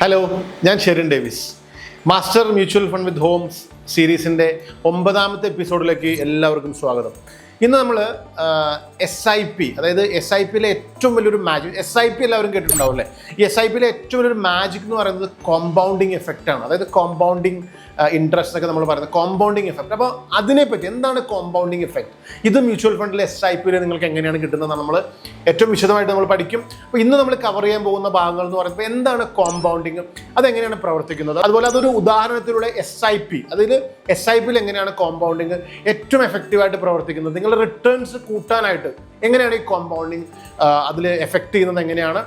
Hello, ഞാൻ Sherin Davis. Master mutual fund with homes സീരീസിൻ്റെ 9ാമത്തെ എപ്പിസോഡിലേക്ക് എല്ലാവർക്കും സ്വാഗതം. ഇന്ന് നമ്മൾ SIP, അതായത് SIPയിലെ ഏറ്റവും വലിയൊരു മാജിക്, SIP എല്ലാവരും കേട്ടിട്ടുണ്ടാവും അല്ലേ? ഈ SIPയിലെ ഏറ്റവും വലിയൊരു മാജിക് എന്ന് പറയുന്നത് കോമ്പൗണ്ടിങ് എഫക്റ്റാണ്. അതായത് കോമ്പൗണ്ടിങ് ഇൻട്രസ്റ്റ് ഒക്കെ നമ്മൾ പറയുന്നത് കോമ്പൗണ്ടിങ് എഫക്റ്റ്. അപ്പോൾ അതിനെപ്പറ്റി എന്താണ് കോമ്പൗണ്ടിങ് എഫക്റ്റ്, ഇത് മ്യൂച്വൽ ഫണ്ടിലെ SIPയിൽ നിങ്ങൾക്ക് എങ്ങനെയാണ് കിട്ടുന്നതെന്ന് നമ്മൾ ഏറ്റവും വിശദമായിട്ട് നമ്മൾ പഠിക്കും. അപ്പോൾ ഇന്ന് നമ്മൾ കവർ ചെയ്യാൻ പോകുന്ന ഭാഗങ്ങൾ എന്ന് പറയുമ്പോൾ എന്താണ് കോമ്പൗണ്ടിങ്, അതെങ്ങനെയാണ് പ്രവർത്തിക്കുന്നത്, അതുപോലെ അതൊരു ഉദാഹരണത്തിലൂടെ SIP, അതിൽ SIPയിൽ എങ്ങനെയാണ് കോമ്പൗണ്ടിങ് ഏറ്റവും എഫക്റ്റീവായിട്ട് പ്രവർത്തിക്കുന്നത്, നിങ്ങളുടെ റിട്ടേൺസ് കൂട്ടാനായിട്ട് എങ്ങനെയാണ് ഈ കോമ്പൗണ്ടിങ് അതിൽ എഫക്റ്റ് ചെയ്യുന്നത് എങ്ങനെയാണ്,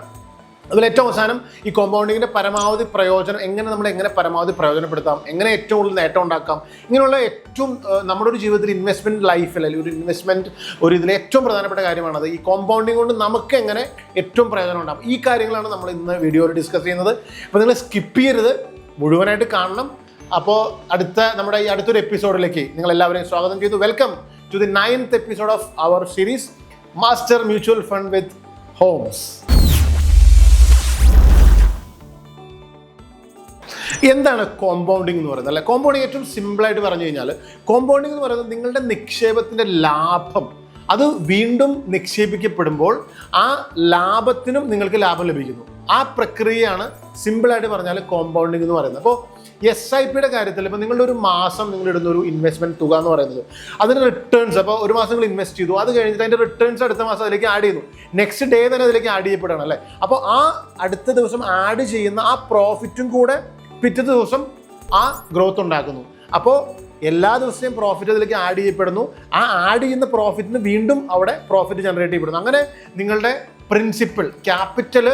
അതിൽ ഏറ്റവും അവസാനം ഈ കോമ്പൗണ്ടിങ്ങിൻ്റെ പരമാവധി പ്രയോജനം എങ്ങനെ പരമാവധി പ്രയോജനപ്പെടുത്താം, എങ്ങനെ ഏറ്റവും കൂടുതൽ നേട്ടം ഉണ്ടാക്കാം, ഇങ്ങനെയുള്ള ഏറ്റവും നമ്മുടെ ഒരു ജീവിതത്തിൽ ഇൻവെസ്റ്റ്മെൻറ്റ് ലൈഫിൽ അല്ലെങ്കിൽ ഒരു ഇൻവെസ്റ്റ്മെൻറ്റ് ഇതിലെ ഏറ്റവും പ്രധാനപ്പെട്ട കാര്യമാണത്. ഈ കോമ്പൗണ്ടിങ് കൊണ്ട് നമുക്ക് എങ്ങനെ ഏറ്റവും പ്രയോജനം ഉണ്ടാകും, ഈ കാര്യങ്ങളാണ് നമ്മൾ ഇന്ന് വീഡിയോയിൽ ഡിസ്കസ് ചെയ്യുന്നത്. അപ്പോൾ നിങ്ങൾ സ്കിപ്പ് ചെയ്യരുത്, മുഴുവനായിട്ട് കാണണം. അപ്പോൾ നമ്മുടെ ഈ അടുത്തൊരു എപ്പിസോഡിലേക്ക് നിങ്ങൾ എല്ലാവരെയും സ്വാഗതം ചെയ്തു. Welcome to the 9th episode of our series master mutual fund with homes. എന്താണ് കോമ്പൗണ്ടിങ് എന്ന് പറയുന്നത്? അല്ലെ, കോമ്പൗണ്ടിങ് ഏറ്റവും സിമ്പിളായിട്ട് പറഞ്ഞു കഴിഞ്ഞാൽ കോമ്പൗണ്ടിങ് എന്ന് പറയുന്നത് നിങ്ങളുടെ നിക്ഷേപത്തിൻ്റെ ലാഭം അത് വീണ്ടും നിക്ഷേപിക്കപ്പെടുമ്പോൾ ആ ലാഭത്തിനും നിങ്ങൾക്ക് ലാഭം ലഭിക്കുന്നു. ആ പ്രക്രിയയാണ് സിമ്പിളായിട്ട് പറഞ്ഞാൽ കോമ്പൗണ്ടിങ് എന്ന് പറയുന്നത്. അപ്പോൾ SIPയുടെ കാര്യത്തിൽ ഇപ്പോൾ നിങ്ങളുടെ ഒരു മാസം നിങ്ങൾ ഇടുന്ന ഒരു ഇൻവെസ്റ്റ്മെൻറ്റ് തുക എന്ന് പറയുന്നത് അതിന് റിട്ടേൺസ്, അപ്പോൾ ഒരു മാസം നിങ്ങൾ ഇൻവെസ്റ്റ് ചെയ്തു, അത് കഴിഞ്ഞിട്ട് അതിൻ്റെ റിട്ടേൺസ് അടുത്ത മാസം അതിലേക്ക് ആഡ് ചെയ്യുന്നു, നെക്സ്റ്റ് ഡേ തന്നെ അതിലേക്ക് ആഡ് ചെയ്യപ്പെടുകയാണ് അല്ലേ. അപ്പോൾ ആ അടുത്ത ദിവസം ആഡ് ചെയ്യുന്ന ആ പ്രോഫിറ്റും കൂടെ പിറ്റേ ദിവസം ആ ഗ്രോത്ത് ഉണ്ടാക്കുന്നു. അപ്പോൾ എല്ലാ ദിവസത്തെയും പ്രോഫിറ്റ് അതിലേക്ക് ആഡ് ചെയ്യപ്പെടുന്നു. ആ ആഡ് ചെയ്യുന്ന പ്രോഫിറ്റിന് വീണ്ടും അവിടെ പ്രോഫിറ്റ് ജനറേറ്റ് ചെയ്യപ്പെടുന്നു. അങ്ങനെ നിങ്ങളുടെ പ്രിൻസിപ്പിൾ ക്യാപിറ്റൽ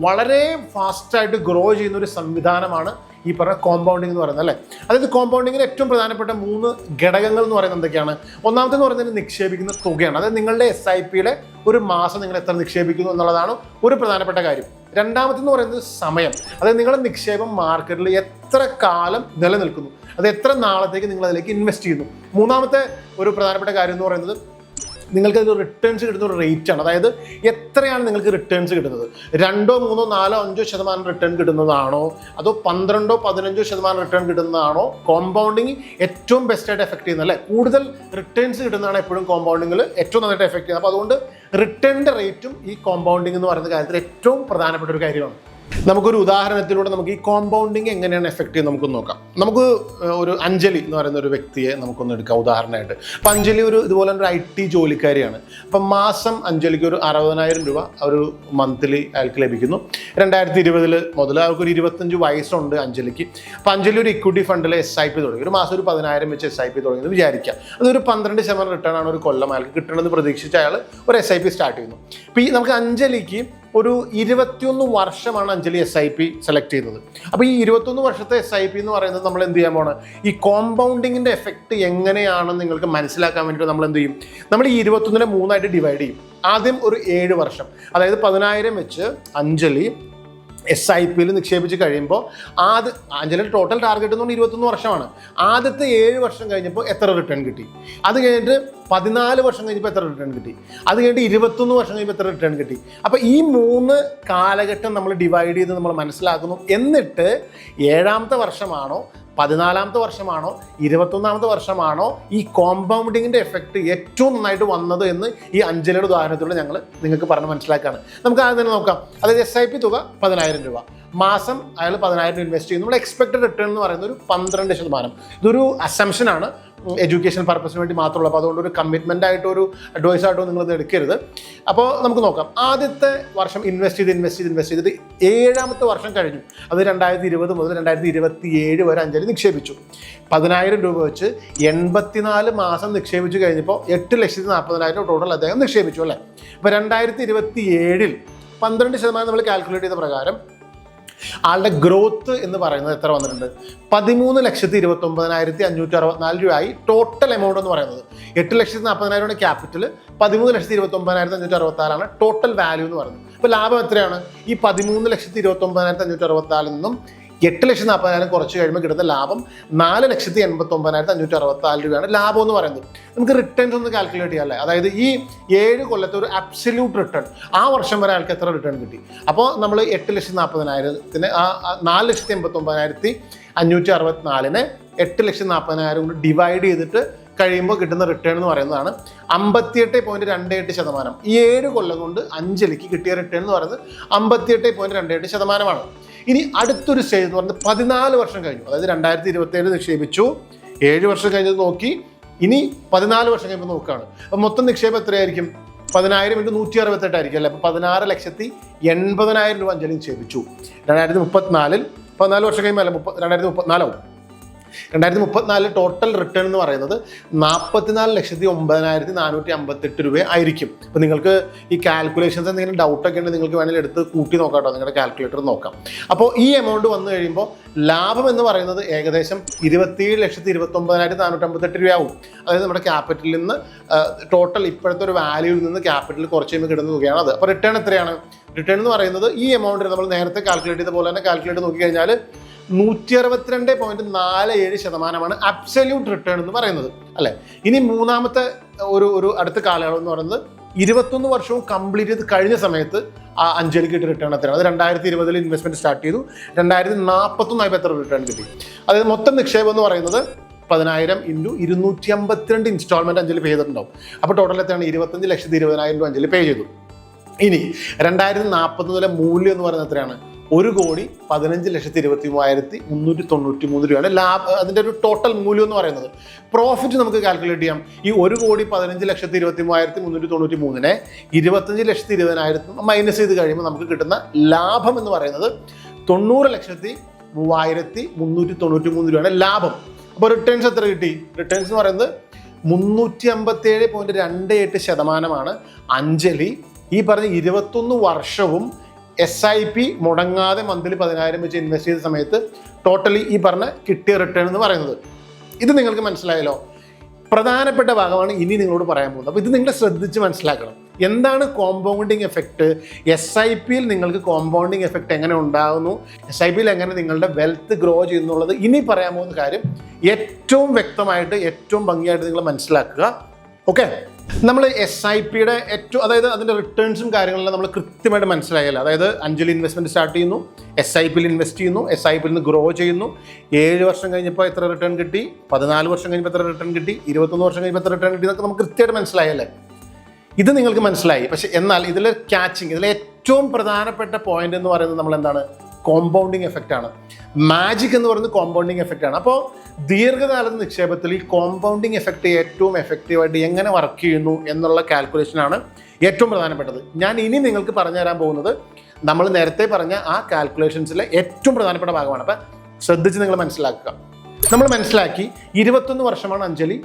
വളരെ ഫാസ്റ്റായിട്ട് ഗ്രോ ചെയ്യുന്ന ഒരു സംവിധാനമാണ് ഈ പറഞ്ഞ കോമ്പൗണ്ടിങ് എന്ന് പറയുന്നത് അല്ലേ. അതായത് കോമ്പൗണ്ടിങ്ങിന് ഏറ്റവും പ്രധാനപ്പെട്ട 3 ഘടകങ്ങൾ എന്ന് പറയുന്നത് എന്തൊക്കെയാണ്? ഒന്നാമത്തെന്ന് പറയുന്നത് നിക്ഷേപിക്കുന്ന തുകയാണ്. അതായത് നിങ്ങളുടെ SIPയിലെ ഒരു മാസം നിങ്ങൾ എത്ര നിക്ഷേപിക്കുന്നു എന്നുള്ളതാണ് ഒരു പ്രധാനപ്പെട്ട കാര്യം. രണ്ടാമത്തെന്ന് പറയുന്നത് സമയം, അതായത് നിങ്ങളുടെ നിക്ഷേപം മാർക്കറ്റിൽ എത്ര കാലം നിലനിൽക്കുന്നു, അത് എത്ര നാളത്തേക്ക് നിങ്ങൾ അതിലേക്ക് ഇൻവെസ്റ്റ് ചെയ്യുന്നു. മൂന്നാമത്തെ ഒരു പ്രധാനപ്പെട്ട കാര്യം എന്ന് പറയുന്നത് നിങ്ങൾക്കത് റിട്ടേൺസ് കിട്ടുന്ന ഒരു റേറ്റാണ്. അതായത് എത്രയാണ് നിങ്ങൾക്ക് റിട്ടേൺസ് കിട്ടുന്നത്, 2, 3, 4, 5% റിട്ടേൺ കിട്ടുന്നതാണോ, അതോ 12, 15% റിട്ടേൺ കിട്ടുന്നതാണോ കോമ്പൗണ്ടിങ് ഏറ്റവും ബെസ്റ്റായിട്ട് എഫക്ട് ചെയ്യുന്നത് അല്ലേ. കൂടുതൽ റിട്ടേൺസ് കിട്ടുന്നതാണ് എപ്പോഴും കോമ്പൗണ്ടിങ്ങിൽ ഏറ്റവും നന്നായിട്ട് എഫക്ട് ചെയ്യുന്നത്. അപ്പോൾ അതുകൊണ്ട് റിട്ടേണിൻ്റെ റേറ്റും ഈ കോമ്പൗണ്ടിങ് എന്ന് പറയുന്ന കാര്യത്തിൽ ഏറ്റവും പ്രധാനപ്പെട്ട ഒരു കാര്യമാണ്. നമുക്കൊരു ഉദാഹരണത്തിലൂടെ നമുക്ക് ഈ കോമ്പൗണ്ടിങ് എങ്ങനെയാണ് എഫക്റ്റ് ചെയ്യുന്നത് നമുക്കൊന്ന് നോക്കാം. നമുക്ക് ഒരു അഞ്ജലി എന്ന് പറയുന്ന ഒരു വ്യക്തിയെ നമുക്കൊന്ന് എടുക്കാം ഉദാഹരണമായിട്ട്. അപ്പം അഞ്ജലി ഇതുപോലെ ഒരു IT ജോലിക്കാരിയാണ്. അപ്പം മാസം അഞ്ജലിക്ക് ഒരു 60,000 രൂപ ഒരു മന്ത്ലി അയാൾക്ക് ലഭിക്കുന്നു. 2020 മുതൽ അവർക്ക് ഒരു 25 വയസ്സുണ്ട് അഞ്ജലിക്ക്. അപ്പം അഞ്ജലി ഒരു ഇക്വിറ്റി ഫണ്ടിൽ SIP തുടങ്ങി, ഒരു മാസം ഒരു 10,000 വെച്ച് SIP തുടങ്ങിയെന്ന് വിചാരിക്കാം. അതൊരു 12% റിട്ടേൺ ആണ് ഒരു കൊല്ലം അയാൾക്ക് കിട്ടണമെന്ന് പ്രതീക്ഷിച്ച് അയാൾ ഒരു SIP സ്റ്റാർട്ട് ചെയ്യുന്നു. അപ്പോൾ ഈ നമുക്ക് അഞ്ജലിക്ക് ഒരു 21 വർഷമാണ് അഞ്ജലി SIP സെലക്ട് ചെയ്തത്. അപ്പോൾ ഈ 21 വർഷത്തെ SIP എന്ന് പറയുന്നത് നമ്മൾ എന്ത് ചെയ്യാൻ പോകണം, ഈ കോമ്പൗണ്ടിങ്ങിൻ്റെ എഫക്റ്റ് എങ്ങനെയാണെന്ന് നിങ്ങൾക്ക് മനസ്സിലാക്കാൻ വേണ്ടിയിട്ട് നമ്മൾ എന്ത് ചെയ്യും, നമ്മൾ ഈ 21നെ 3ആയിട്ട് ഡിവൈഡ് ചെയ്യും. ആദ്യം ഒരു 7 വർഷം, അതായത് 10,000 വെച്ച് അഞ്ജലി SIPയിൽ നിക്ഷേപിച്ച് കഴിയുമ്പോൾ അഞ്ജലിയുടെ ടോട്ടൽ ടാർഗറ്റ് എന്ന് പറഞ്ഞാൽ 21 വർഷമാണ്. ആദ്യത്തെ 7 വർഷം കഴിഞ്ഞപ്പോൾ എത്ര റിട്ടേൺ കിട്ടി, അത് കഴിഞ്ഞിട്ട് 14 വർഷം കഴിഞ്ഞപ്പോൾ എത്ര റിട്ടേൺ കിട്ടി, അത് കഴിഞ്ഞിട്ട് 21 വർഷം കഴിയുമ്പോൾ എത്ര റിട്ടേൺ കിട്ടി. അപ്പോൾ ഈ 3 കാലഘട്ടം നമ്മൾ ഡിവൈഡ് ചെയ്ത് നമ്മൾ മനസ്സിലാക്കുന്നു. എന്നിട്ട് 7ാമത്തെ വർഷമാണോ 14ാമത്തെ വർഷമാണോ 21ാമത്തെ വർഷമാണോ ഈ കോമ്പൗണ്ടിങ്ങിൻ്റെ എഫക്റ്റ് ഏറ്റവും നന്നായിട്ട് വന്നത് എന്ന് ഈ അഞ്ജലിയുടെ ഉദാഹരണത്തിലൂടെ ഞങ്ങൾ നിങ്ങൾക്ക് പറഞ്ഞ് മനസ്സിലാക്കുകയാണ്. നമുക്ക് ആദ്യം തന്നെ നോക്കാം. അതായത് SIP തുക 10,000 രൂപ, മാസം അയാൾ 10,000 ഇൻവെസ്റ്റ് ചെയ്യുന്നു. നമ്മൾ എക്സ്പെക്റ്റഡ് റിട്ടേൺ എന്ന് പറയുന്നത് ഒരു 12%. ഇതൊരു അസംഷനാണ്, എഡ്യൂക്കേഷൻ പർപ്പസിന് വേണ്ടി മാത്രമുള്ള. അപ്പോൾ അതുകൊണ്ട് ഒരു കമ്മിറ്റ്മെൻ്റ് ആയിട്ടോ ഒരു അഡ്വൈസ് ആയിട്ടോ നിങ്ങളത് എടുക്കരുത്. അപ്പോൾ നമുക്ക് നോക്കാം. ആദ്യത്തെ വർഷം ഇൻവെസ്റ്റ് ചെയ്തിട്ട് 7ാമത്തെ വർഷം കഴിഞ്ഞു. അത് 2020 മുതൽ 2027 വരെ അഞ്ജലി നിക്ഷേപിച്ചു. 10,000 രൂപ വെച്ച് 84 മാസം നിക്ഷേപിച്ചു കഴിഞ്ഞപ്പോൾ 8,40,000 ടോട്ടൽ അദ്ദേഹം നിക്ഷേപിച്ചു അല്ലേ. അപ്പോൾ 2027 12% നമ്മൾ കാൽക്കുലേറ്റ് ചെയ്ത പ്രകാരം ആളുടെ ഗ്രോത്ത് എന്ന് പറയുന്നത് എത്ര വന്നിട്ടുണ്ട്? 13,29,564 രൂപയായി ടോട്ടൽ എമൗണ്ട് എന്ന് പറയുന്നത്. 8,40,000 ക്യാപിറ്റൽ, 13,29,564 ടോട്ടൽ വാല്യൂ എന്ന് പറയുന്നത്. അപ്പോൾ ലാഭം എത്രയാണ്? ഈ 13,29,564 നിന്നും 8,40,000 കുറച്ച് കഴിയുമ്പോൾ കിട്ടുന്ന ലാഭം 4,89,564 രൂപയാണ് ലാഭം എന്ന് പറയുന്നത്. നമുക്ക് റിട്ടേൺസ് ഒന്ന് കാൽക്കുലേറ്റ് ചെയ്യാം അല്ലേ? അതായത് ഈ 7 കൊല്ലത്തെ ഒരു അബ്സല്യൂട്ട് റിട്ടേൺ, ആ വർഷം വരെ അയാൾക്ക് എത്ര റിട്ടേൺ കിട്ടി. അപ്പോൾ നമ്മൾ 8,40,000 ആ 4,89,564 8,40,000 കൊണ്ട് ഡിവൈഡ് ചെയ്തിട്ട് കഴിയുമ്പോൾ കിട്ടുന്ന റിട്ടേൺ എന്ന് പറയുന്നതാണ് 58.28%. ഈ 7 കൊല്ലം കൊണ്ട് അഞ്ജലിക്ക് കിട്ടിയ റിട്ടേൺ എന്ന് പറയുന്നത് 58.28%. ഇനി അടുത്തൊരു സ്റ്റേജ് എന്ന് പറയുന്നത് 14 വർഷം കഴിഞ്ഞു. അതായത് 2027 നിക്ഷേപിച്ചു, 7 വർഷം കഴിഞ്ഞത് നോക്കി, ഇനി 14 വർഷം കഴിയുമ്പോൾ നോക്കുകയാണ്. അപ്പം മൊത്തം നിക്ഷേപം എത്രയായിരിക്കും? 10,000 × 168 ആയിരിക്കും അല്ലേ? അപ്പോൾ 16,80,000 രൂപ അഞ്ജലി നിക്ഷേപിച്ചു. 2034 14 വർഷം കഴിയുമ്പോൾ അല്ല 2034 ആവും. 2034 ടോട്ടൽ റിട്ടേൺ എന്ന് പറയുന്നത് 44,09,458 രൂപ ആയിരിക്കും. അപ്പോൾ നിങ്ങൾക്ക് ഈ കാൽക്കുലേഷൻസ് എന്തെങ്കിലും ഡൗട്ടൊക്കെ ഉണ്ടെങ്കിൽ നിങ്ങൾക്ക് വേണമെങ്കിൽ എടുത്ത് കൂട്ടി നോക്കാം കേട്ടോ, നിങ്ങളുടെ കാൽക്കുലേറ്റർ നോക്കാം. അപ്പോൾ ഈ എമൗണ്ട് വന്നു കഴിയുമ്പോൾ ലാഭം എന്ന് പറയുന്നത് ഏകദേശം 27,29,458 രൂപയാവും. അതായത് നമ്മുടെ ക്യാപിറ്റലിൽ നിന്ന് ടോട്ടൽ ഇപ്പോഴത്തെ ഒരു വാല്യൂവിൽ നിന്ന് ക്യാപിറ്റൽ കുറച്ച് കഴിയുമ്പോൾ കിട്ടുന്ന തുകയാണ് അത്. അപ്പോൾ റിട്ടേൺ എത്രയാണ്? റിട്ടേൺ എന്ന് പറയുന്നത് ഈ എമൗണ്ടിന് നമ്മൾ നേരത്തെ കാൽക്കുലേറ്റ് ചെയ്ത പോലെ തന്നെ കാൽക്കുലേറ്റ് നോക്കിക്കഴിഞ്ഞാൽ 162.47% അബ്സല്യൂട്ട് റിട്ടേൺ എന്ന് പറയുന്നത് അല്ലേ? ഇനി മൂന്നാമത്തെ ഒരു അടുത്ത കാലയളവ് എന്ന് പറയുന്നത് 21 വർഷവും കംപ്ലീറ്റ് ചെയ്ത് കഴിഞ്ഞ സമയത്ത് ആ അഞ്ജലിക്ക് കിട്ടിയ റിട്ടേൺ എത്രയാണ്? അത് 2020 ഇൻവെസ്റ്റ്മെന്റ് സ്റ്റാർട്ട് ചെയ്തു, 2041 എത്ര റിട്ടേൺ കിട്ടി? അതായത് മൊത്തം നിക്ഷേപം എന്ന് പറയുന്നത് 10,000 × 252 ഇൻസ്റ്റാൾമെന്റ് അഞ്ജലി പേ ചെയ്തിട്ടുണ്ടാവും. അപ്പോൾ ടോട്ടൽ എത്രയാണ്? 25,20,000 രൂപ അഞ്ജലി പേ ചെയ്തു. ഇനി 2040 മൂല്യം എന്ന് പറയുന്നത് എത്രയാണ്? 1,15,23,393 രൂപയാണ് ലാഭം. അതിൻ്റെ ഒരു ടോട്ടൽ മൂല്യം എന്ന് പറയുന്നത്. പ്രോഫിറ്റ് നമുക്ക് കാൽക്കുലേറ്റ് ചെയ്യാം. ഈ 1,15,23,393 25,20,000 മൈനസ് ചെയ്ത് കഴിയുമ്പോൾ നമുക്ക് കിട്ടുന്ന ലാഭം എന്ന് പറയുന്നത് 90,03,393 രൂപയാണ് ലാഭം. അപ്പോൾ റിട്ടേൺസ് എത്ര കിട്ടി? റിട്ടേൺസ് എന്ന് പറയുന്നത് 357.28% അഞ്ജലി ഈ പറഞ്ഞ 21 വർഷവും SIP മുടങ്ങാതെ മന്ത്ലി 10,000 വെച്ച് ഇൻവെസ്റ്റ് ചെയ്ത സമയത്ത് ടോട്ടലി ഈ പറഞ്ഞ കിട്ടിയ റിട്ടേൺ എന്ന് പറയുന്നത്. ഇത് നിങ്ങൾക്ക് മനസ്സിലായല്ലോ? പ്രധാനപ്പെട്ട ഭാഗമാണ് ഇനി നിങ്ങളോട് പറയാൻ പോകുന്നത്. അപ്പോൾ ഇത് നിങ്ങൾ ശ്രദ്ധിച്ച് മനസ്സിലാക്കണം. എന്താണ് കോമ്പൗണ്ടിങ് എഫക്റ്റ്? SIPയിൽ നിങ്ങൾക്ക് കോമ്പൗണ്ടിങ് എഫക്റ്റ് എങ്ങനെ ഉണ്ടാകുന്നു, SIPയിൽ എങ്ങനെ നിങ്ങളുടെ വെൽത്ത് ഗ്രോ ചെയ്യുന്നുള്ളത് ഇനി പറയാൻ പോകുന്ന കാര്യം ഏറ്റവും വ്യക്തമായിട്ട് ഏറ്റവും ഭംഗിയായിട്ട് നിങ്ങൾ മനസ്സിലാക്കുക. ഓക്കെ, നമ്മൾ SIPയുടെ അതായത് അതിൻ്റെ റിട്ടേൺസും കാര്യങ്ങളെല്ലാം നമ്മൾ കൃത്യമായിട്ട് മനസ്സിലായല്ലോ. അതായത് അഞ്ജലി ഇൻവെസ്റ്റ്മെൻറ്റ് സ്റ്റാർട്ട് ചെയ്യുന്നു, SIPയിൽ ഇൻവെസ്റ്റ് ചെയ്യുന്നു, SIPയിൽ നിന്ന് ഗ്രോ ചെയ്യുന്നു. 7 വർഷം കഴിഞ്ഞപ്പോൾ എത്ര റിട്ടേൺ കിട്ടി? 14 വർഷം കഴിഞ്ഞപ്പോൾ എത്ര റിട്ടേൺ കിട്ടി? 21 വർഷം കഴിഞ്ഞപ്പോൾ എത്ര റിട്ടേൺ കിട്ടി? എന്നൊക്കെ നമുക്ക് കൃത്യമായിട്ട് മനസ്സിലായല്ലേ? ഇത് നിങ്ങൾക്ക് മനസ്സിലായി. പക്ഷെ എന്നാൽ ഇതിലെ ഇതിലെ ഏറ്റവും പ്രധാനപ്പെട്ട പോയിന്റ് എന്ന് പറയുന്നത് നമ്മൾ എന്താണ്? കോമ്പൗണ്ടിങ് എഫക്റ്റ് ആണ്. മാജിക് എന്ന് പറയുന്നത് കോമ്പൗണ്ടിങ് എഫക്റ്റ് ആണ്. അപ്പോൾ ദീർഘകാല നിക്ഷേപത്തിൽ ഈ കോമ്പൗണ്ടിങ് എഫക്റ്റ് ഏറ്റവും എഫക്റ്റീവായിട്ട് എങ്ങനെ വർക്ക് ചെയ്യുന്നു എന്നുള്ള കാൽക്കുലേഷനാണ് ഏറ്റവും പ്രധാനപ്പെട്ടത്. ഞാൻ ഇനി നിങ്ങൾക്ക് പറഞ്ഞു തരാൻ പോകുന്നത് നമ്മൾ നേരത്തെ പറഞ്ഞ ആ കാൽക്കുലേഷൻസിലെ ഏറ്റവും പ്രധാനപ്പെട്ട ഭാഗമാണ്. അപ്പം ശ്രദ്ധിച്ച് നിങ്ങൾ മനസ്സിലാക്കുക. നമ്മൾ മനസ്സിലാക്കി 21 വർഷമാണ് Anjali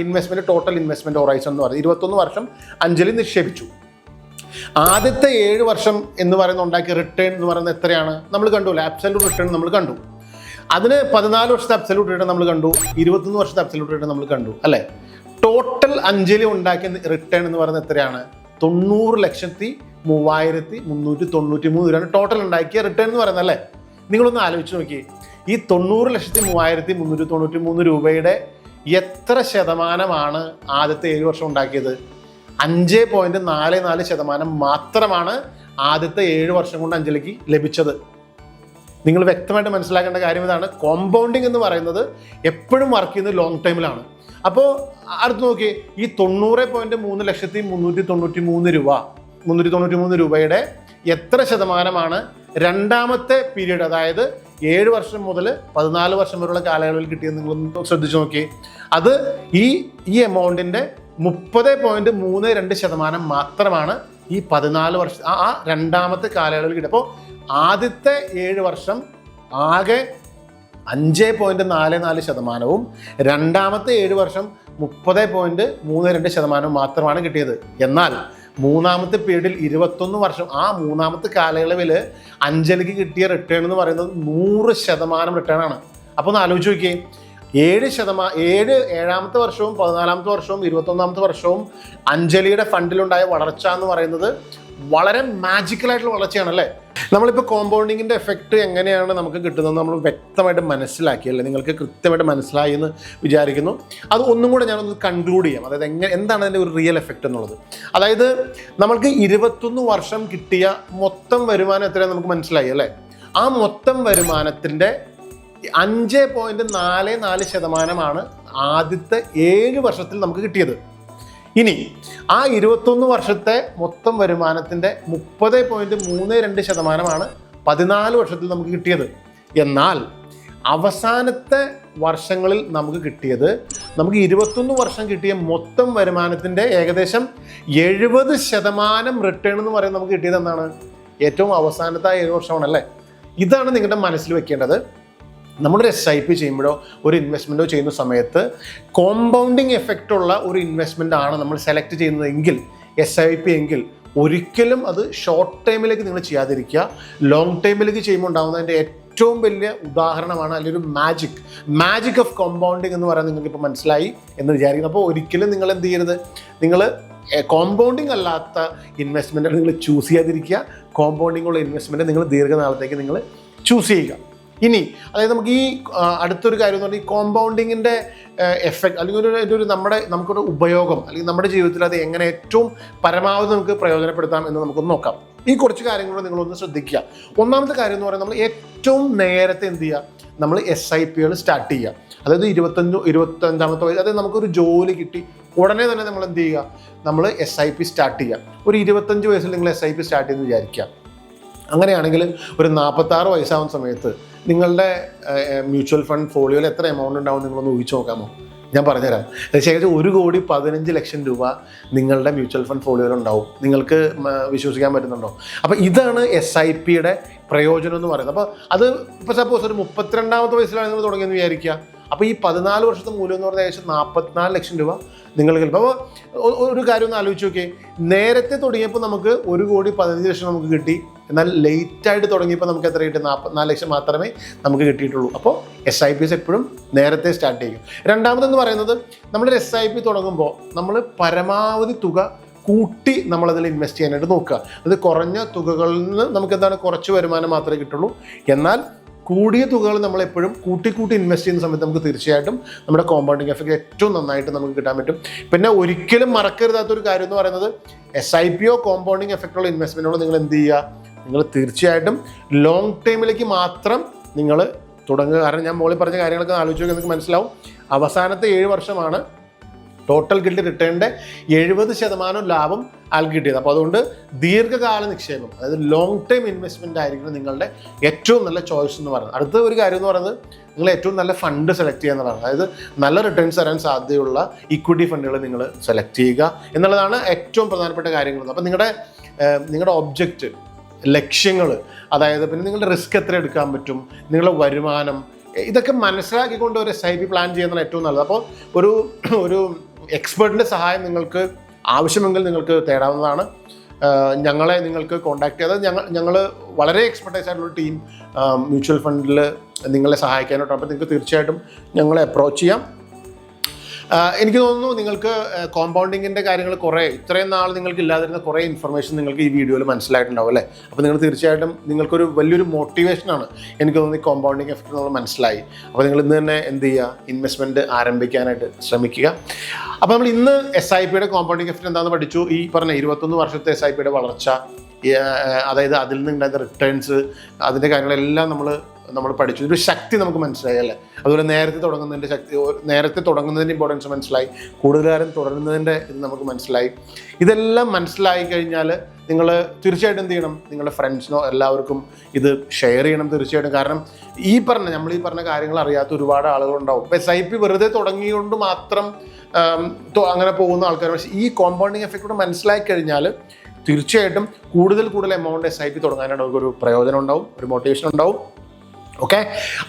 investment, total investment horizon എന്ന് പറയുന്നത്. 21 വർഷം അഞ്ജലി നിക്ഷേപിച്ചു. ആദ്യത്തെ 7 വർഷം എന്ന് പറയുന്ന ഉണ്ടാക്കിയ റിട്ടേൺ എന്ന് പറയുന്നത് എത്രയാണ്? നമ്മൾ കണ്ടു അല്ലേ? അബ്സല്യൂട്ട് റിട്ടേൺ നമ്മൾ കണ്ടു. അതിന് 14 വർഷത്തെ അബ്സല്യൂട്ട് റിട്ടേൺ നമ്മൾ കണ്ടു, 21 വർഷത്തെ അബ്സല്യൂട്ട് റിട്ടേൺ നമ്മൾ കണ്ടു അല്ലേ? ടോട്ടൽ അഞ്ജലി ഉണ്ടാക്കിയ റിട്ടേൺ എന്ന് പറയുന്നത് എത്രയാണ്? 90,03,393 രൂപയാണ് ടോട്ടൽ ഉണ്ടാക്കിയ റിട്ടേൺ എന്ന് പറയുന്നത് അല്ലേ? നിങ്ങളൊന്ന് ആലോചിച്ച് നോക്കി. ഈ 90,03,393 രൂപയുടെ എത്ര ശതമാനമാണ് ആദ്യത്തെ 7 വർഷം ഉണ്ടാക്കിയത്? 5.44% മാത്രമാണ് ആദ്യത്തെ 7 വർഷം കൊണ്ട് അഞ്ജലിക്ക് ലഭിച്ചത്. നിങ്ങൾ വ്യക്തമായിട്ട് മനസ്സിലാക്കേണ്ട കാര്യം ഇതാണ്. കോമ്പൗണ്ടിങ് എന്ന് പറയുന്നത് എപ്പോഴും വർക്ക് ചെയ്യുന്നത് ലോങ് ടൈമിലാണ്. അപ്പോൾ അടുത്ത് നോക്കി, ഈ 90.393,393 രൂപയുടെ എത്ര ശതമാനമാണ് രണ്ടാമത്തെ പീരീഡ്, അതായത് 7 വർഷം മുതൽ 14 വർഷം വരെയുള്ള കാലയളവിൽ കിട്ടിയത്? നിങ്ങളൊന്ന് ശ്രദ്ധിച്ചു നോക്കി. അത് ഈ എമൗണ്ടിൻ്റെ 30.32% മാത്രമാണ് ഈ 14 വർഷം ആ രണ്ടാമത്തെ കാലയളവിൽ കിട്ടും. അപ്പോൾ ആദ്യത്തെ 7 വർഷം ആകെ 5.44%, രണ്ടാമത്തെ 7 വർഷം 30.32% മാത്രമാണ് കിട്ടിയത്. എന്നാൽ മൂന്നാമത്തെ പീരീഡിൽ 21 വർഷം, ആ മൂന്നാമത്തെ കാലയളവിൽ അഞ്ജലിക്ക് കിട്ടിയ റിട്ടേൺ എന്ന് പറയുന്നത് 100% റിട്ടേൺ ആണ്. അപ്പോൾ ഒന്ന് ആലോചിച്ച് നോക്കിയേ, 7ാമത്തെ വർഷവും 14ാമത്തെ വർഷവും 21ാമത്തെ വർഷവും അഞ്ജലിയുടെ ഫണ്ടിലുണ്ടായ വളർച്ച എന്ന് പറയുന്നത് വളരെ മാജിക്കലായിട്ടുള്ള വളർച്ചയാണ് അല്ലേ. നമ്മളിപ്പോൾ കോമ്പൗണ്ടിങ്ങിൻ്റെ എഫക്റ്റ് എങ്ങനെയാണ് നമുക്ക് കിട്ടുന്നത് നമ്മൾ വ്യക്തമായിട്ട് മനസ്സിലാക്കിയല്ലേ, നിങ്ങൾക്ക് കൃത്യമായിട്ട് മനസ്സിലായി എന്ന് വിചാരിക്കുന്നു. അത് ഒന്നും കൂടെ ഞാനൊന്ന് കൺക്ലൂഡ് ചെയ്യാം. അതായത് എന്താണ് അതിൻ്റെ ഒരു റിയൽ എഫക്റ്റ് എന്നുള്ളത്. അതായത് നമ്മൾക്ക് 21 വർഷം കിട്ടിയ മൊത്തം വരുമാനം എത്രയാണ് നമുക്ക് മനസ്സിലായി അല്ലേ. ആ മൊത്തം വരുമാനത്തിൻ്റെ 5.44% ആദ്യത്തെ 7 വർഷത്തിൽ നമുക്ക് കിട്ടിയത്. ഇനി ആ 21 വർഷത്തെ മൊത്തം വരുമാനത്തിൻ്റെ 30.32% 14 വർഷത്തിൽ നമുക്ക് കിട്ടിയത്. എന്നാൽ അവസാനത്തെ വർഷങ്ങളിൽ നമുക്ക് കിട്ടിയത്, നമുക്ക് 21 വർഷം കിട്ടിയ മൊത്തം വരുമാനത്തിൻ്റെ ഏകദേശം 70% റിട്ടേൺ എന്ന് പറയുന്നത് നമുക്ക് കിട്ടിയത് എന്താണ്? ഏറ്റവും അവസാനത്തെ 7 വർഷമാണല്ലേ. ഇതാണ് നിങ്ങളുടെ മനസ്സിൽ വെക്കേണ്ടത്. നമ്മളൊരു SIP ചെയ്യുമ്പോഴോ ഒരു ഇൻവെസ്റ്റ്മെൻറ്റോ ചെയ്യുന്ന സമയത്ത് കോമ്പൗണ്ടിങ് എഫക്റ്റ് ഉള്ള ഒരു ഇൻവെസ്റ്റ്മെൻ്റ് ആണ് നമ്മൾ സെലക്ട് ചെയ്യുന്നതെങ്കിൽ, SIP എങ്കിൽ ഒരിക്കലും അത് ഷോർട്ട് ടൈമിലേക്ക് നിങ്ങൾ ചെയ്യാതിരിക്കുക. ലോങ് ടൈമിലേക്ക് ചെയ്യുമ്പോൾ ഉണ്ടാകുന്നതിൻ്റെ ഏറ്റവും വലിയ ഉദാഹരണമാണ്, അല്ലെങ്കിൽ ഒരു മാജിക് ഓഫ് കോമ്പൗണ്ടിങ് എന്ന് പറയുന്നത് നിങ്ങൾക്ക് ഇപ്പോൾ മനസ്സിലായി എന്ന് വിചാരിക്കുന്നു. അപ്പോൾ ഒരിക്കലും നിങ്ങൾ എന്ത് ചെയ്യരുത്, നിങ്ങൾ കോമ്പൗണ്ടിങ് അല്ലാത്ത ഇൻവെസ്റ്റ്മെൻറ്റ് നിങ്ങൾ ചൂസ് ചെയ്യാതിരിക്കുക. കോമ്പൗണ്ടിങ് ഉള്ള ഇൻവെസ്റ്റ്മെൻറ്റ് നിങ്ങൾ ദീർഘനാളത്തേക്ക് നിങ്ങൾ ചൂസ് ചെയ്യുക. ഇനി അതായത് നമുക്ക് ഈ അടുത്തൊരു കാര്യം എന്ന് പറഞ്ഞാൽ ഈ കോമ്പൗണ്ടിങ്ങിൻ്റെ എഫക്റ്റ് അല്ലെങ്കിൽ നമുക്കൊരു ഉപയോഗം അല്ലെങ്കിൽ നമ്മുടെ ജീവിതത്തിൽ അത് എങ്ങനെ ഏറ്റവും പരമാവധി നമുക്ക് പ്രയോജനപ്പെടുത്താം എന്ന് നമുക്കൊന്ന് നോക്കാം. ഈ കുറച്ച് കാര്യങ്ങളോട് നിങ്ങളൊന്ന് ശ്രദ്ധിക്കുക. ഒന്നാമത്തെ കാര്യം എന്ന് പറയുന്നത്, നമ്മൾ ഏറ്റവും നേരത്തെ എന്ത് ചെയ്യുക, നമ്മൾ SIPകൾ സ്റ്റാർട്ട് ചെയ്യുക. അതായത് 25-25 വയസ്സ്, അതായത് നമുക്കൊരു ജോലി കിട്ടി ഉടനെ തന്നെ നമ്മൾ എന്ത് ചെയ്യുക, നമ്മൾ SIP സ്റ്റാർട്ട് ചെയ്യുക. ഒരു 25 വയസ്സിൽ നിങ്ങൾ SIP സ്റ്റാർട്ട് ചെയ്യുമെന്ന് വിചാരിക്കുക. അങ്ങനെയാണെങ്കിൽ ഒരു 46 വയസ്സാവുന്ന സമയത്ത് നിങ്ങളുടെ മ്യൂച്വൽ ഫണ്ട് ഫോളിയോയിൽ എത്ര എമൗണ്ട് ഉണ്ടാവും നിങ്ങളൊന്ന് ഊഹിച്ച് നോക്കാമോ? ഞാൻ പറഞ്ഞുതരാം. ശേഖരിച്ച് 1,15,00,000 രൂപ നിങ്ങളുടെ മ്യൂച്വൽ ഫണ്ട് ഫോളിയോയിൽ ഉണ്ടാവും. നിങ്ങൾക്ക് വിശ്വസിക്കാൻ പറ്റുന്നുണ്ടോ? അപ്പോൾ ഇതാണ് SIPയുടെ പ്രയോജനം എന്ന് പറയുന്നത്. അപ്പോൾ അത് ഇപ്പോൾ സപ്പോസ് ഒരു 32ാമത്തെ വയസ്സിലാണ് നിങ്ങൾ തുടങ്ങിയെന്ന് വിചാരിക്കുക. അപ്പോൾ ഈ 14 വർഷത്തെ മൂല്യം എന്ന് പറഞ്ഞാൽ ഏകദേശം 44 ലക്ഷം രൂപ നിങ്ങൾ ചിലപ്പോൾ. അപ്പോൾ ഒരു കാര്യം ഒന്ന് ആലോചിച്ച് നോക്കിയേ, നേരത്തെ തുടങ്ങിയപ്പോൾ നമുക്ക് 1,15,00,000 നമുക്ക് കിട്ടി. എന്നാൽ ലേറ്റായിട്ട് തുടങ്ങിയപ്പോൾ നമുക്ക് എത്ര കിട്ടി? 44 ലക്ഷം മാത്രമേ നമുക്ക് കിട്ടിയിട്ടുള്ളൂ. അപ്പോൾ SIPs എപ്പോഴും നേരത്തെ സ്റ്റാർട്ട് ചെയ്യും. രണ്ടാമതെന്ന് പറയുന്നത്, നമ്മളൊരു SIP തുടങ്ങുമ്പോൾ നമ്മൾ പരമാവധി തുക കൂട്ടി നമ്മളതിൽ ഇൻവെസ്റ്റ് ചെയ്യാനായിട്ട് നോക്കുക. അത് കുറഞ്ഞ തുകകളിൽ നിന്ന് നമുക്ക് എന്താണ് കുറച്ച് വരുമാനം മാത്രമേ കിട്ടുള്ളൂ. എന്നാൽ കൂടിയ തുകകൾ നമ്മളെപ്പോഴും കൂട്ടി ഇൻവെസ്റ്റ് ചെയ്യുന്ന സമയത്ത് നമുക്ക് തീർച്ചയായിട്ടും നമ്മുടെ കോമ്പൗണ്ടിങ് എഫക്റ്റ് ഏറ്റവും നന്നായിട്ട് നമുക്ക് കിട്ടാൻ പറ്റും. പിന്നെ ഒരിക്കലും മറക്കരുതാത്തൊരു കാര്യം എന്ന് പറയുന്നത്, SIPയോ കോമ്പൗണ്ടിങ് എഫക്റ്റുള്ള ഇൻവെസ്റ്റ്മെൻറ്റുകളോ നിങ്ങൾ എന്ത് ചെയ്യുക, നിങ്ങൾ തീർച്ചയായിട്ടും ലോങ് ടൈമിലേക്ക് മാത്രം നിങ്ങൾ തുടങ്ങുക. കാരണം ഞാൻ മുകളിൽ പറഞ്ഞ കാര്യങ്ങളൊക്കെ ആലോചിച്ച് നോക്കി നിങ്ങൾക്ക് മനസ്സിലാവും. അവസാനത്തെ 7 വർഷമാണ് ടോട്ടൽ കിട്ടിയ റിട്ടേണിൻ്റെ 70% ലാഭം ആൾക്ക് കിട്ടിയത്. അപ്പോൾ അതുകൊണ്ട് ദീർഘകാല നിക്ഷേപം, അതായത് ലോങ് ടൈം ഇൻവെസ്റ്റ്മെൻ്റ് ആയിരിക്കണം നിങ്ങളുടെ ഏറ്റവും നല്ല ചോയ്സ് എന്ന് പറയുന്നത്. അടുത്ത ഒരു കാര്യം എന്ന് പറയുന്നത്, നിങ്ങൾ ഏറ്റവും നല്ല ഫണ്ട് സെലക്ട് ചെയ്യുക എന്നുള്ളതാണ്. അതായത് നല്ല റിട്ടേൺസ് തരാൻ സാധ്യതയുള്ള ഇക്വിറ്റി ഫണ്ടുകൾ നിങ്ങൾ സെലക്ട് ചെയ്യുക എന്നുള്ളതാണ് ഏറ്റവും പ്രധാനപ്പെട്ട കാര്യങ്ങൾ. അപ്പോൾ നിങ്ങളുടെ ഒബ്ജക്റ്റ്, ലക്ഷ്യങ്ങൾ, അതായത് പിന്നെ നിങ്ങളുടെ റിസ്ക് എത്ര എടുക്കാൻ പറ്റും, നിങ്ങളുടെ വരുമാനം, ഇതൊക്കെ മനസ്സിലാക്കിക്കൊണ്ട് ഒരു SIP പ്ലാൻ ചെയ്യുന്നതാണ് ഏറ്റവും നല്ലത്. അപ്പോൾ ഒരു എക്സ്പേർട്ടിൻ്റെ സഹായം നിങ്ങൾക്ക് ആവശ്യമെങ്കിൽ നിങ്ങൾക്ക് തേടാവുന്നതാണ്. ഞങ്ങളെ നിങ്ങൾക്ക് കോൺടാക്ട് ചെയ്യാതെ ഞങ്ങൾ വളരെ എക്സ്പെർട്ടൈസ് ആയിട്ടുള്ള ടീം മ്യൂച്വൽ ഫണ്ടിൽ നിങ്ങളെ സഹായിക്കാനായിട്ട്. അപ്പോൾ നിങ്ങൾക്ക് തീർച്ചയായിട്ടും ഞങ്ങളെ അപ്രോച്ച് ചെയ്യാം. എനിക്ക് തോന്നുന്നു നിങ്ങൾക്ക് കോമ്പൗണ്ടിങ്ങിൻ്റെ കാര്യങ്ങൾ ഇത്രയും നാൾ നിങ്ങൾക്ക് ഇല്ലാതിരുന്ന കുറേ ഇൻഫർമേഷൻ നിങ്ങൾക്ക് ഈ വീഡിയോയിൽ മനസ്സിലായിട്ടുണ്ടാവും അല്ലേ. അപ്പോൾ നിങ്ങൾ തീർച്ചയായിട്ടും നിങ്ങൾക്കൊരു വലിയൊരു മോട്ടിവേഷനാണ് എനിക്ക് തോന്നുന്നു ഈ കോമ്പൗണ്ടിങ് എഫക്റ്റ് നമ്മൾ മനസ്സിലായി. അപ്പോൾ നിങ്ങൾ ഇന്ന് തന്നെ എന്ത് ചെയ്യുക, ഇൻവെസ്റ്റ്മെൻറ്റ് ആരംഭിക്കാനായിട്ട് ശ്രമിക്കുക. അപ്പോൾ നമ്മൾ ഇന്ന് SIPയുടെ കോമ്പൗണ്ടിങ് എഫക്റ്റ് എന്താണെന്ന് പഠിച്ചു. ഈ പറഞ്ഞ 21 വർഷത്തെ SIPയുടെ വളർച്ച, അതായത് അതിൽ നിന്നുണ്ടായിരുന്ന റിട്ടേൺസ്, അതിൻ്റെ കാര്യങ്ങളെല്ലാം നമ്മൾ പഠിച്ചു. ഒരു ശക്തി നമുക്ക് മനസ്സിലായി അല്ലേ. അതുപോലെ നേരത്തെ തുടങ്ങുന്നതിൻ്റെ ഇമ്പോർട്ടൻസ് മനസ്സിലായി. കൂടുതൽ തുടരുന്നതിൻ്റെ ഇത് നമുക്ക് മനസ്സിലായി. ഇതെല്ലാം മനസ്സിലായി കഴിഞ്ഞാൽ നിങ്ങൾ തീർച്ചയായിട്ടും എന്ത് ചെയ്യണം, നിങ്ങളുടെ ഫ്രണ്ട്സിനോ എല്ലാവർക്കും ഇത് ഷെയർ ചെയ്യണം തീർച്ചയായിട്ടും. കാരണം നമ്മൾ ഈ പറഞ്ഞ കാര്യങ്ങൾ അറിയാത്ത ഒരുപാട് ആളുകളുണ്ടാവും. ഇപ്പോൾ SIP വെറുതെ തുടങ്ങിയുകൊണ്ട് മാത്രം അങ്ങനെ പോകുന്ന ആൾക്കാർ. പക്ഷേ ഈ കോമ്പൗണ്ടിങ് എഫക്റ്റ് മനസ്സിലാക്കി കഴിഞ്ഞാൽ തീർച്ചയായിട്ടും കൂടുതൽ എമൗണ്ട് SIP തുടങ്ങാനായിട്ട് അവർക്കൊരു പ്രയോജനം ഉണ്ടാവും, ഒരു മോട്ടിവേഷൻ ഉണ്ടാവും. ഓക്കെ,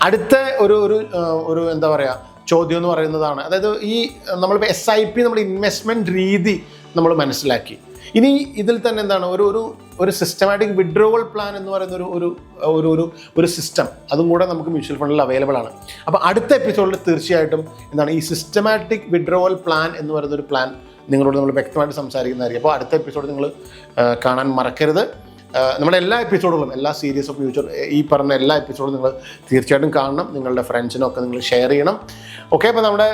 അടുത്ത ഒരു എന്താ പറയുക ചോദ്യം എന്ന് പറയുന്നതാണ്, അതായത് നമ്മളിപ്പോൾ SIP നമ്മുടെ ഇൻവെസ്റ്റ്മെൻറ്റ് രീതി നമ്മൾ മനസ്സിലാക്കി. ഇനി ഇതിൽ തന്നെ എന്താണ് ഒരു സിസ്റ്റമാറ്റിക് വിഡ്രോവൽ പ്ലാൻ എന്ന് പറയുന്ന ഒരു സിസ്റ്റം, അതും കൂടെ നമുക്ക് മ്യൂച്വൽ ഫണ്ടിൽ അവൈലബിൾ ആണ്. അപ്പോൾ അടുത്ത എപ്പിസോഡിൽ തീർച്ചയായിട്ടും എന്താണ് ഈ സിസ്റ്റമാറ്റിക് വിഡ്രോവൽ പ്ലാൻ എന്ന് പറയുന്ന ഒരു പ്ലാൻ നിങ്ങളോട് നമ്മൾ വ്യക്തമായിട്ട് സംസാരിക്കുന്നതായിരിക്കും. അപ്പോൾ അടുത്ത എപ്പിസോഡ് നിങ്ങൾ കാണാൻ മറക്കരുത്. നമ്മുടെ എല്ലാ എപ്പിസോഡുകളും, എല്ലാ സീരീസ് ഓഫ് ഫ്യൂച്ചർ, ഈ പറഞ്ഞ എല്ലാ എപ്പിസോഡും നിങ്ങൾ തീർച്ചയായിട്ടും കാണണം. നിങ്ങളുടെ ഫ്രണ്ട്സിനൊക്കെ നിങ്ങൾ ഷെയർ ചെയ്യണം. ഓക്കെ, അപ്പോൾ നമ്മുടെ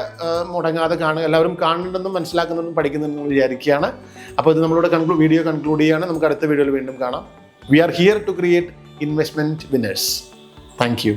മുടങ്ങാതെ കാണുക, എല്ലാവരും കാണുന്നുണ്ടെന്നും മനസ്സിലാക്കുന്നുണ്ടെന്നും പഠിക്കുന്നുണ്ടെന്നും വിചാരിക്കുകയാണ്. അപ്പോൾ ഇത് നമ്മളുടെ വീഡിയോ കൺക്ലൂഡ് ചെയ്യുകയാണ്. നമുക്ക് അടുത്ത വീഡിയോയിൽ വീണ്ടും കാണാം. We are here to create investment winners. Thank U.